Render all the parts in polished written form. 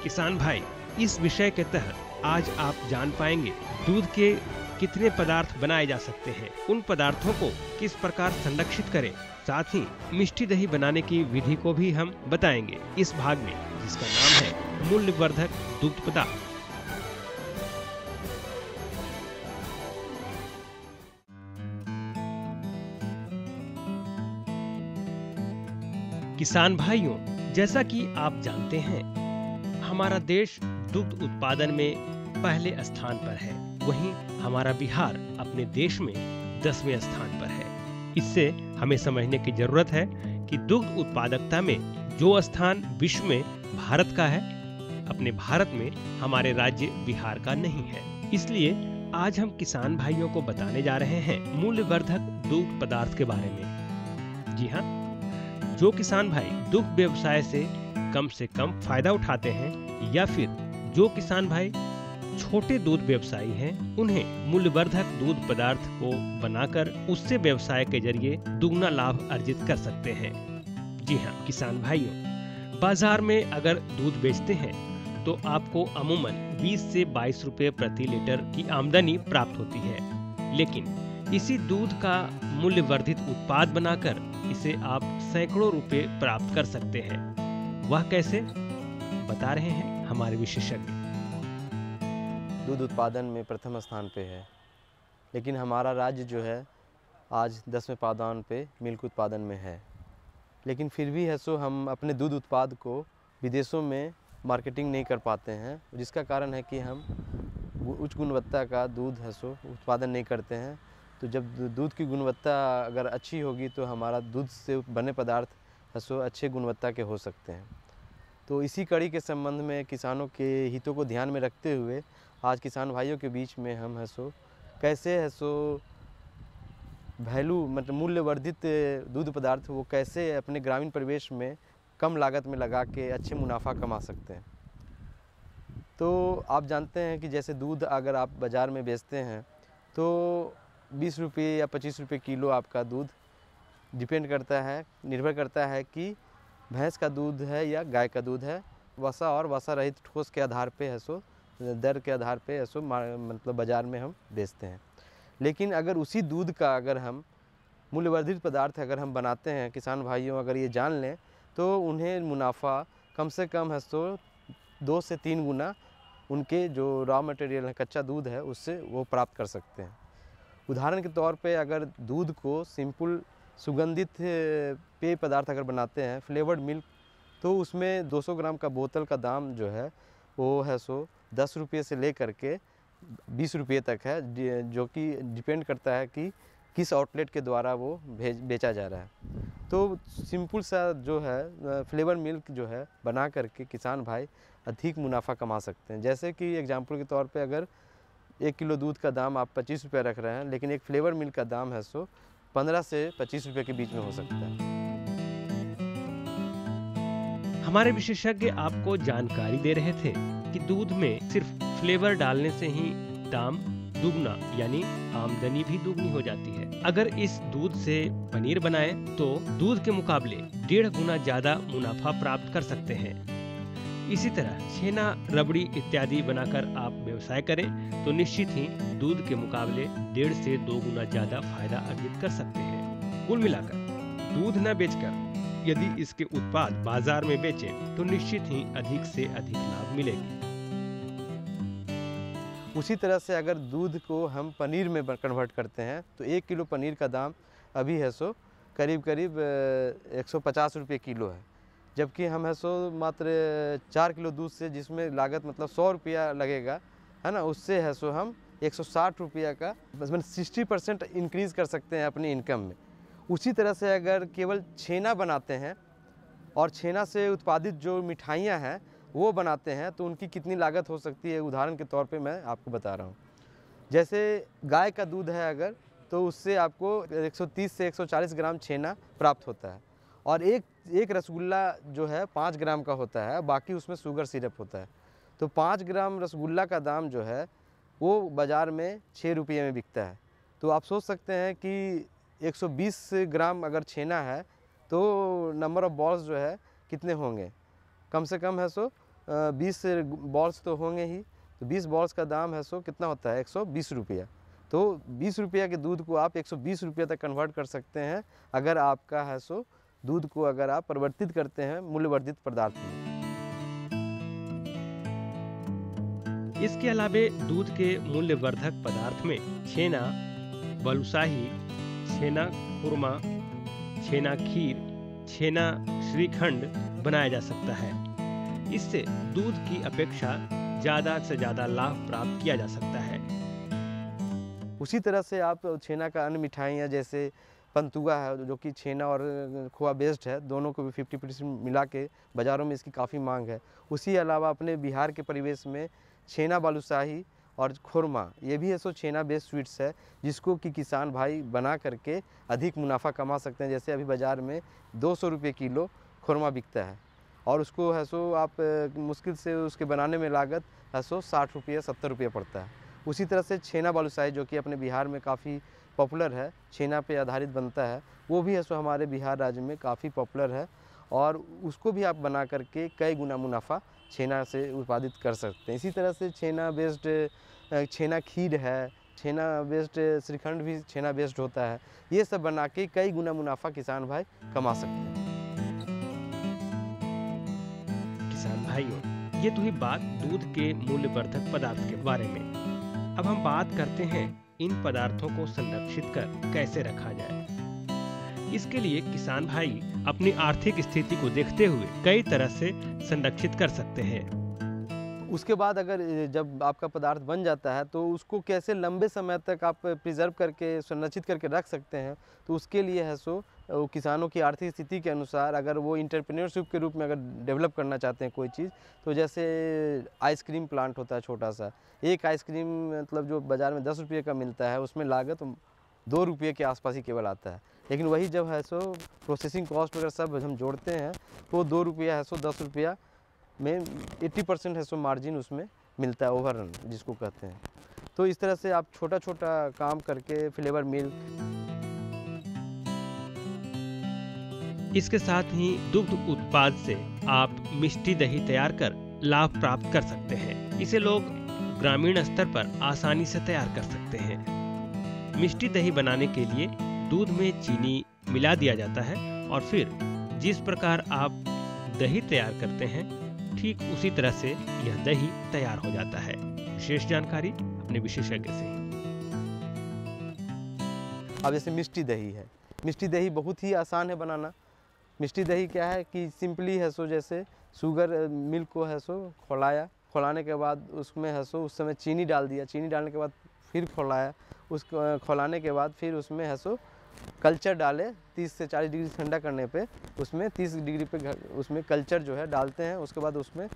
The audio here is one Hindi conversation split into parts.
किसान भाई, इस विषय के तहत आज आप जान पाएंगे दूध के कितने पदार्थ बनाए जा सकते हैं, उन पदार्थों को किस प्रकार संरक्षित करें, साथ ही मिष्टी दही बनाने की विधि को भी हम बताएंगे इस भाग में, जिसका नाम है मूल्यवर्धक दुग्ध पदार्थ। किसान भाइयों, जैसा कि आप जानते हैं, हमारा देश दुग्ध उत्पादन में पहले स्थान पर है, वहीं हमारा बिहार अपने देश में 10वें स्थान पर है। इससे हमें समझने की जरूरत है कि दुग्ध उत्पादकता में जो स्थान विश्व में भारत का है, अपने भारत में हमारे राज्य बिहार का नहीं है। इसलिए आज हम किसान भाइयों को बताने जा रहे हैं मूल्यवर्धक दुग्ध पदार्थ के बारे में। जी हाँ, जो किसान भाई दुग्ध व्यवसाय से कम फायदा उठाते हैं या फिर जो किसान भाई छोटे दूध व्यवसायी हैं, उन्हें मूल्यवर्धक दूध पदार्थ को बनाकर उससे व्यवसाय के जरिए दुगना लाभ अर्जित कर सकते हैं। जी हाँ किसान भाइयों, बाजार में अगर दूध बेचते हैं तो आपको अमूमन 20 से 22 रुपए प्रति लीटर की आमदनी प्राप्त होती है, लेकिन इसी दूध का मूल्यवर्धित उत्पाद बनाकर इसे आप सैकड़ों रुपए प्राप्त कर सकते हैं। वह कैसे, बता रहे हैं हमारे विशेषज्ञ। दूध उत्पादन में प्रथम स्थान पे है, लेकिन हमारा राज्य जो है आज 10वें पायदान पे मिल्क उत्पादन में है। लेकिन फिर भी है सो हम अपने दूध उत्पाद को विदेशों में मार्केटिंग नहीं कर पाते हैं, जिसका कारण है कि हम उच्च गुणवत्ता का दूध है सो उत्पादन नहीं करते हैं। तो जब दूध की गुणवत्ता अगर अच्छी होगी तो हमारा दूध से बने पदार्थ है सो अच्छे गुणवत्ता के हो सकते हैं। तो इसी कड़ी के संबंध में किसानों के हितों को ध्यान में रखते हुए आज किसान भाइयों के बीच में हम है सो कैसे है सो वैल्यू मतलब मूल्यवर्धित दूध पदार्थ वो कैसे अपने ग्रामीण परिवेश में कम लागत में लगा के अच्छे मुनाफा कमा सकते हैं। तो आप जानते हैं कि जैसे दूध अगर आप बाज़ार में बेचते हैं तो 20 रुपये या 25 रुपये किलो आपका दूध डिपेंड करता है, निर्भर करता है कि भैंस का दूध है या गाय का दूध है। वसा और वसा रहित ठोस के आधार पे है सो दर के आधार पे है सो मतलब बाज़ार में हम बेचते हैं। लेकिन अगर उसी दूध का अगर हम मूल्यवर्धित पदार्थ अगर हम बनाते हैं, किसान भाइयों अगर ये जान लें तो उन्हें मुनाफा कम से कम है सो 2 से 3 गुना उनके जो रॉ मटेरियल है, कच्चा दूध है, उससे वो प्राप्त कर सकते हैं। उदाहरण के तौर पे अगर दूध को सिंपल सुगंधित पेय पदार्थ अगर बनाते हैं, फ्लेवर्ड मिल्क, तो उसमें 200 ग्राम का बोतल का दाम जो है वो है सो 10 रुपये से लेकर के 20 रुपये तक है, जो कि डिपेंड करता है कि किस आउटलेट के द्वारा वो बेचा जा रहा है। तो सिंपल सा जो है फ्लेवर मिल्क जो है बना करके किसान भाई अधिक मुनाफा कमा सकते हैं। जैसे कि एग्जांपल के तौर पे अगर 1 किलो दूध का दाम आप 25 रुपये रख रहे हैं, लेकिन एक फ्लेवर मिल्क का दाम है सो 15 से 25 रुपये के बीच में हो सकता है। हमारे विशेषज्ञ आपको जानकारी दे रहे थे कि दूध में सिर्फ फ्लेवर डालने से ही दाम दुगना यानी आमदनी भी दुगनी हो जाती है। अगर इस दूध से पनीर बनाएं तो दूध के मुकाबले 1.5 गुना ज्यादा मुनाफा प्राप्त कर सकते हैं। इसी तरह छेना, रबड़ी इत्यादि बनाकर आप व्यवसाय करें तो निश्चित ही दूध के मुकाबले 1.5 से 2 गुना ज्यादा फायदा अर्जित कर सकते हैं। कुल मिलाकर दूध न बेचकर यदि इसके उत्पाद बाजार में बेचें तो निश्चित ही अधिक से अधिक लाभ मिलेगा। उसी तरह से अगर दूध को हम पनीर में कन्वर्ट करते हैं तो 1 किलो पनीर का दाम अभी है सो करीब 150 रुपये किलो है, जबकि हम है सो मात्र 4 किलो दूध से, जिसमें लागत मतलब 100 रुपया लगेगा, है ना, उससे है सो हम 160 रुपया का मतलब 60% इंक्रीज़ कर सकते हैं अपनी इनकम में। उसी तरह से अगर केवल छेना बनाते हैं और छेना से उत्पादित जो मिठाइयाँ हैं वो बनाते हैं तो उनकी कितनी लागत हो सकती है, उदाहरण के तौर पे मैं आपको बता रहा हूँ। जैसे गाय का दूध है अगर, तो उससे आपको 130 से 140 ग्राम छेना प्राप्त होता है, और एक रसगुल्ला जो है 5 ग्राम का होता है, बाकी उसमें शुगर सिरप होता है। तो 5 ग्राम रसगुल्ला का दाम जो है वो बाज़ार में 6 रुपये में बिकता है। तो आप सोच सकते हैं कि 120 ग्राम अगर छेना है तो नंबर ऑफ़ बॉल्स जो है कितने होंगे, कम से कम है सो 20 बॉल्स तो होंगे ही, तो 20 बॉल्स का दाम है सो कितना होता है 120 रुपया। तो 20 रुपया के दूध को आप 120 रुपया तक कन्वर्ट कर सकते हैं अगर आपका है सो दूध को अगर आप परिवर्तित करते हैं मूल्यवर्धित पदार्थ में। इसके अलावे दूध के मूल्यवर्धक पदार्थ में छेना, बालूशाही, छेना खुरमा, छेना खीर, छेना श्रीखंड बनाया जा सकता है। इससे दूध की अपेक्षा ज्यादा से ज्यादा लाभ प्राप्त किया जा सकता है। उसी तरह से आप छेना का अन्य मिठाइयाँ जैसे पंतुआ है जो कि छेना और खोआ बेस्ड है, दोनों को भी 50% मिला के बाज़ारों में इसकी काफ़ी मांग है। उसी अलावा अपने बिहार के परिवेश में छेना बालूशाही और खुरमा ये भी है सो छेना बेस्ड स्वीट्स है, जिसको कि किसान भाई बना करके अधिक मुनाफा कमा सकते हैं। जैसे अभी बाज़ार में 200 रुपये किलो खुरमा बिकता है और उसको है सो आप मुश्किल से उसके बनाने में लागत है सो 60 रुपये 70 रुपये पड़ता है। उसी तरह से छेना बालूशाही जो कि अपने बिहार में काफ़ी पॉपुलर है, छेना पे आधारित बनता है, वो भी है सो हमारे बिहार राज्य में काफ़ी पॉपुलर है और उसको भी आप बना करके कई गुना मुनाफा छेना से उत्पादित कर सकते हैं। इसी तरह से छेना बेस्ड छेना खीर है, छेना बेस्ड श्रीखंड भी छेना बेस्ड होता है। ये सब बना के कई गुना मुनाफा किसान भाई कमा सकते हैं। किसान भाइयों, ये तो ही बात दूध के मूल्यवर्धक पदार्थ के बारे में। अब हम बात करते हैं इन पदार्थों को संरक्षित कर कैसे रखा जाए। इसके लिए किसान भाई अपनी आर्थिक स्थिति को देखते हुए कई तरह से संरक्षित कर सकते हैं। उसके बाद अगर जब आपका पदार्थ बन जाता है तो उसको कैसे लंबे समय तक आप प्रिजर्व करके संरक्षित करके रख सकते हैं, तो उसके लिए है सो किसानों की आर्थिक स्थिति के अनुसार अगर वो एंटरप्रेन्योरशिप के रूप में अगर डेवलप करना चाहते हैं कोई चीज़, तो जैसे आइसक्रीम प्लांट होता है छोटा सा, एक आइसक्रीम मतलब जो बाज़ार में 10 रुपये का मिलता है उसमें लागत 2 रुपये के आसपास ही केवल आता है। लेकिन वही जब है सो प्रोसेसिंग कॉस्ट वगैरह सब हम जोड़ते हैं तो 2 रुपया है सो 10 रुपया में 80% है सो मार्जिन उसमें मिलता है, ओवररन जिसको कहते हैं। तो इस तरह से आप छोटा छोटा काम करके फ्लेवर मिल्क। इसके साथ ही दुग्ध उत्पाद से आप मिष्टी दही तैयार कर लाभ प्राप्त कर सकते हैं। इसे लोग ग्रामीण स्तर पर आसानी से तैयार कर सकते हैं। मिष्टी दही बनाने के लिए दूध में चीनी मिला दिया जाता है और फिर जिस प्रकार आप दही तैयार करते हैं ठीक उसी तरह से यह दही तैयार हो जाता है। विशेष जानकारी अपने विशेषज्ञ से। अब जैसे मिष्टी दही है, मिष्टी दही बहुत ही आसान है बनाना। मिष्टी दही क्या है कि सिंपली है सो जैसे शुगर मिल्क को है सो खौलाने के बाद उसमें है सो उस समय चीनी डाल दिया, चीनी डालने के बाद फिर खौलाया, उसको खौलाने के बाद फिर उसमें है सो कल्चर डाले 30 से 40 डिग्री ठंडा करने पे, उसमें 30 डिग्री पे उसमें कल्चर जो है डालते हैं। उसके बाद उसमें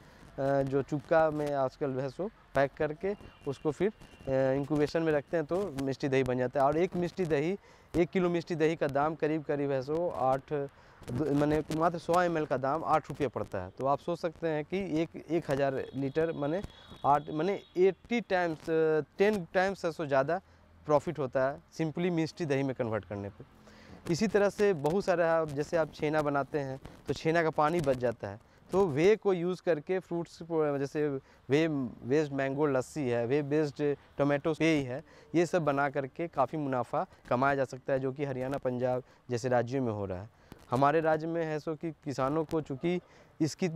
जो चुक्का में आजकल है सो पैक करके उसको फिर इंक्यूबेशन में रखते हैं तो मिष्टी दही बन जाता है। और एक मिष्टी दही 1 किलो मिष्टी दही का दाम करीब है सो 8 माने मात्र 100 ml का दाम 8 रुपये पड़ता है। तो आप सोच सकते हैं कि 1000 लीटर माने 80 टाइम्स 10 टाइम्स से ज़्यादा प्रॉफिट होता है सिंपली मिष्टी दही में कन्वर्ट करने पे। इसी तरह से बहुत सारा जैसे आप छेना बनाते हैं तो छेना का पानी बच जाता है, तो वे को यूज़ करके फ्रूट्स जैसे वे बेस्ड मैंगो लस्सी है, वे बेस्ड टोमेटो पेय है, ये सब बना करके काफ़ी मुनाफा कमाया जा सकता है, जो कि हरियाणा पंजाब जैसे राज्यों में हो रहा है। हमारे राज्य में है सो कि किसानों को चूँकि इसकी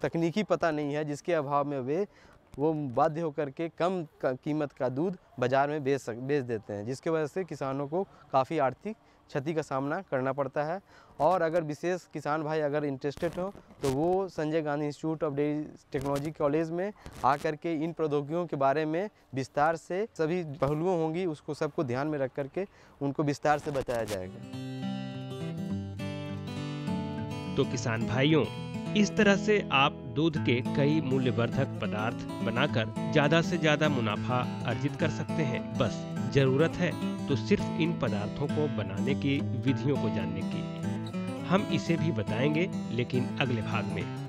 तकनीकी पता नहीं है, जिसके अभाव में वो बाध्य होकर के कम कीमत का दूध बाज़ार में बेच देते हैं, जिसके वजह से किसानों को काफ़ी आर्थिक क्षति का सामना करना पड़ता है। और अगर विशेष किसान भाई अगर इंटरेस्टेड हो तो वो Sanjay Gandhi institute of dairy technology college में आकर के इन प्रौद्योगिकियों के बारे में विस्तार से सभी पहलुओं होंगी उसको सबको ध्यान में रख करके उनको विस्तार से बताया जाएगा। तो किसान भाइयों, इस तरह से आप दूध के कई मूल्यवर्धक पदार्थ बनाकर ज्यादा से ज्यादा मुनाफा अर्जित कर सकते हैं। बस जरूरत है तो सिर्फ इन पदार्थों को बनाने की विधियों को जानने की। हम इसे भी बताएंगे लेकिन अगले भाग में।